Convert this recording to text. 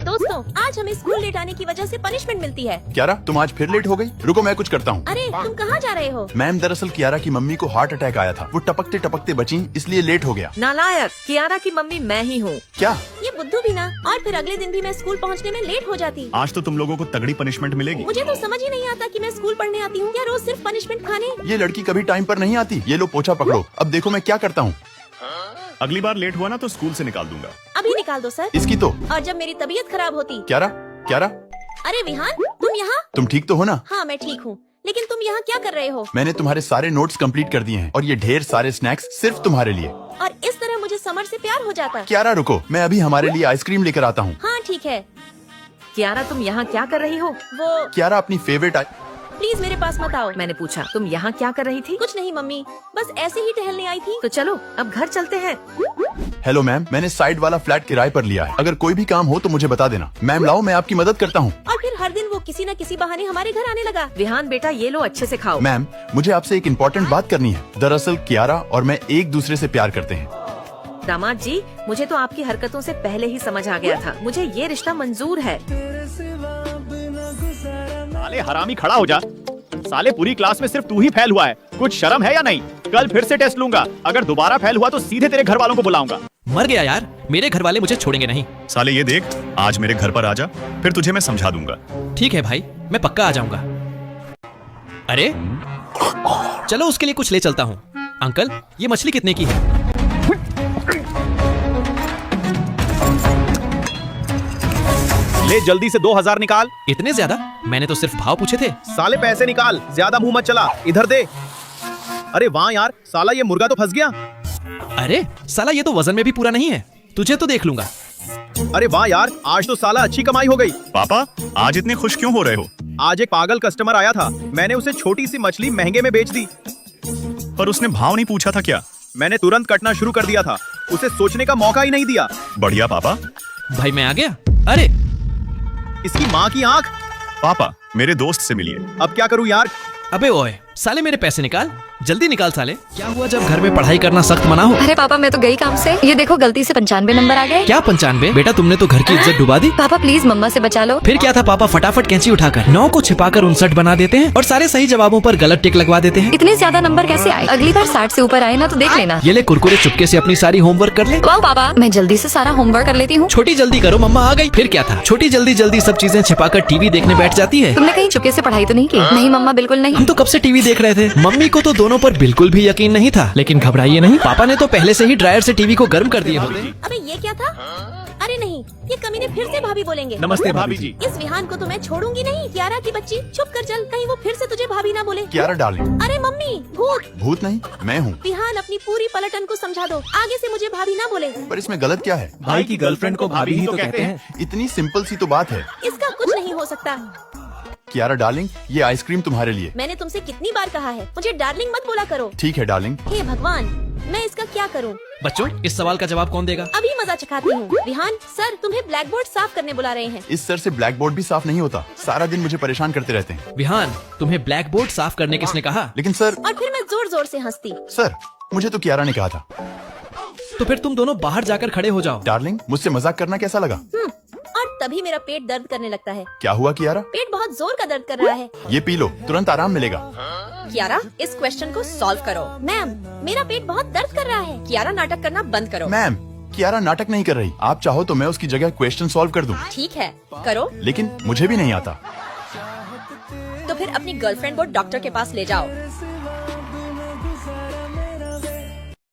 दोस्तों, आज हमें स्कूल लेट आने की वजह से पनिशमेंट मिलती है। कियारा, तुम आज फिर लेट हो गई। रुको मैं कुछ करता हूँ। अरे तुम कहाँ जा रहे हो? मैम, दरअसल कियारा की मम्मी को हार्ट अटैक आया था। वो टपकते टपकते बची, इसलिए लेट हो गया। नालायक, कियारा की मम्मी मैं ही हूँ। क्या? ये बुद्धू भी ना। और फिर अगले दिन भी मैं स्कूल पहुँचने में लेट हो जाती। आज तो तुम लोगों को तगड़ी पनिशमेंट मिलेगी। मुझे तो समझ ही नहीं आता कि मैं स्कूल पढ़ने आती हूँ या रोज सिर्फ पनिशमेंट खाने। ये लड़की कभी टाइम पर नहीं आती। ये लो पोछा पकड़ो। अब देखो मैं क्या करता हूँ। अगली बार लेट हुआ ना तो स्कूल से निकाल दूंगा। अभी निकाल दो सर। इसकी तो। और जब मेरी तबीयत खराब होती। कियारा, कियारा, अरे विहान, तुम यहाँ? तुम ठीक तो हो ना? हाँ मैं ठीक हूँ, लेकिन तुम यहाँ क्या कर रहे हो? मैंने तुम्हारे सारे नोट्स कंप्लीट कर दिए हैं और ये ढेर सारे स्नैक्स सिर्फ तुम्हारे लिए। और इस तरह मुझे समर से प्यार हो जाता। कियारा रुको, मैं अभी हमारे लिए आइसक्रीम लेकर आता हूँ। हाँ ठीक है। कियारा तुम यहाँ क्या कर रही हो? वो कियारा अपनी फेवरेट प्लीज मेरे पास मत आओ। मैंने पूछा तुम यहाँ क्या कर रही थी? कुछ नहीं मम्मी, बस ऐसे ही टहलने आई थी। तो चलो अब घर चलते हैं। हेलो मैम, मैंने साइड वाला फ्लैट किराए पर लिया है। अगर कोई भी काम हो तो मुझे बता देना। मैम लाओ, मैं आपकी मदद करता हूँ। और फिर हर दिन वो किसी न किसी बहाने हमारे घर आने लगा। विहान बेटा ये लो अच्छे से खाओ। मैम, मुझे आपसे एक इम्पोर्टेंट बात करनी है। दरअसल कियारा और मैं एक दूसरे से प्यार करते हैं। दामाद जी, मुझे तो आपकी हरकतों से पहले ही समझ आ गया था। मुझे ये रिश्ता मंजूर है। साले हरामी खड़ा हो जा। साले पूरी क्लास में सिर्फ तू ही फेल हुआ है। कुछ शर्म है या नहीं? कल फिर से टेस्ट लूंगा। अगर दोबारा फेल हुआ तो सीधे तेरे घर वालों को बुलाऊंगा। मर गया यार, मेरे घर वाले मुझे छोड़ेंगे नहीं। साले ये देख, आज मेरे घर पर आ जा, फिर तुझे मैं समझा दूंगा। ठीक है भाई, मैं पक्का आ जाऊंगा। अरे चलो उसके लिए कुछ ले चलता हूँ। अंकल, ये मछली कितने की है? ले जल्दी से 2000 निकाल। इतने ज्यादा? मैंने तो सिर्फ भाव पूछे थे। साले पैसे निकाल, ज्यादा मुंह मत चला, इधर दे। अरे वाह यार, साला ये मुर्गा तो फंस गया। अरे साला, ये तो वजन में भी पूरा नहीं है। तुझे तो देख लूंगा। अरे वाह यार, आज तो साला अच्छी कमाई हो गई। पापा, आज इतने खुश क्यों हो रहे हो? आज एक पागल कस्टमर आया था, मैंने उसे छोटी सी मछली महंगे में बेच दी। पर उसने भाव नहीं पूछा था क्या? मैंने तुरंत कटना शुरू कर दिया था, उसे सोचने का मौका ही नहीं दिया। बढ़िया पापा। भाई मैं आ गया। अरे इसकी माँ की आँख। पापा, मेरे दोस्त से मिलिए। अब क्या करूँ यार? अबे ओए, साले मेरे पैसे निकाल, जल्दी निकाल साले। क्या हुआ जब घर में पढ़ाई करना सख्त मना हो? अरे पापा, मैं तो गई काम से। ये देखो गलती से 95 नंबर आ गए। क्या 95? बेटा तुमने तो घर की इज्जत डुबा दी। पापा प्लीज मम्मा से बचा लो। फिर क्या था पापा, फटाफट कैंची उठाकर 9 को छिपाकर 59 बना देते हैं और सारे सही जवाबों पर गलत टिक लगवा देते हैं। इतने ज्यादा नंबर कैसे आए? अगली बार 60 से ऊपर आए ना तो देख लेना। ये ले कुरकुरे, चुपके से अपनी सारी होमवर्क कर ले। वाह पापा, मैं जल्दी से सारा होमवर्क कर लेती हूँ। छोटी जल्दी करो, मम्मा आ गई। फिर क्या था, छोटी जल्दी जल्दी सब चीजें छिपाकर टीवी देखने बैठ जाती है। तुमने कहीं चुपके से पढ़ाई तो नहीं की? नहीं मम्मा, बिल्कुल नहीं। हम तो कब से टीवी देख रहे थे। मम्मी को तो दोनों पर बिल्कुल भी यकीन नहीं था, लेकिन घबराइए नहीं, पापा ने तो पहले से ही ड्रायर से टीवी को गर्म कर दिए होते। अबे ये क्या था? अरे नहीं, ये कमीने फिर से भाभी बोलेंगे। नमस्ते भाभी जी। इस विहान को तो मैं छोड़ूंगी नहीं। कियारा की बच्ची, चुप कर चल, कहीं वो फिर से तुझे भाभी ना बोले। कियारा डार्लिंग। अरे मम्मी, भूत। भूत नहीं, मैं हूँ। विहान अपनी पूरी पलटन को समझा दो, आगे से मुझे भाभी ना बोले। पर इसमें गलत क्या है? भाई की गर्लफ्रेंड को भाभी ही तो कहते हैं। इतनी सिंपल सी तो बात है। इसका कुछ नहीं हो सकता। कियारा डार्लिंग, ये आइसक्रीम तुम्हारे लिए। मैंने तुमसे कितनी बार कहा है, मुझे डार्लिंग मत बोला करो। ठीक है डार्लिंग। हे भगवान, मैं इसका क्या करूं? बच्चों, इस सवाल का जवाब कौन देगा? अभी मजा चखाती हूँ। विहान सर तुम्हें ब्लैक बोर्ड साफ करने बुला रहे हैं। इस सर से ब्लैक बोर्ड भी साफ नहीं होता। सारा दिन मुझे परेशान करते रहते हैं। विहान, तुम्हें ब्लैक बोर्ड साफ करने किसने कहा? लेकिन सर। और फिर मैं जोर जोर से हंसती। सर, मुझे तो कियारा ने कहा था। तो फिर तुम दोनों बाहर जाकर खड़े हो जाओ। डार्लिंग, मुझसे मजाक करना कैसा लगा? और तभी मेरा पेट दर्द करने लगता है। क्या हुआ कियारा? पेट बहुत जोर का दर्द कर रहा है। ये पी लो, तुरंत आराम मिलेगा। कियारा, इस क्वेश्चन को सॉल्व करो। मैम, मेरा पेट बहुत दर्द कर रहा है। कियारा नाटक करना बंद करो। मैम, कियारा नाटक नहीं कर रही। आप चाहो तो मैं उसकी जगह क्वेश्चन सॉल्व कर दूं। ठीक है, करो। लेकिन मुझे भी नहीं आता। तो फिर अपनी गर्लफ्रेंड को डॉक्टर के पास ले जाओ।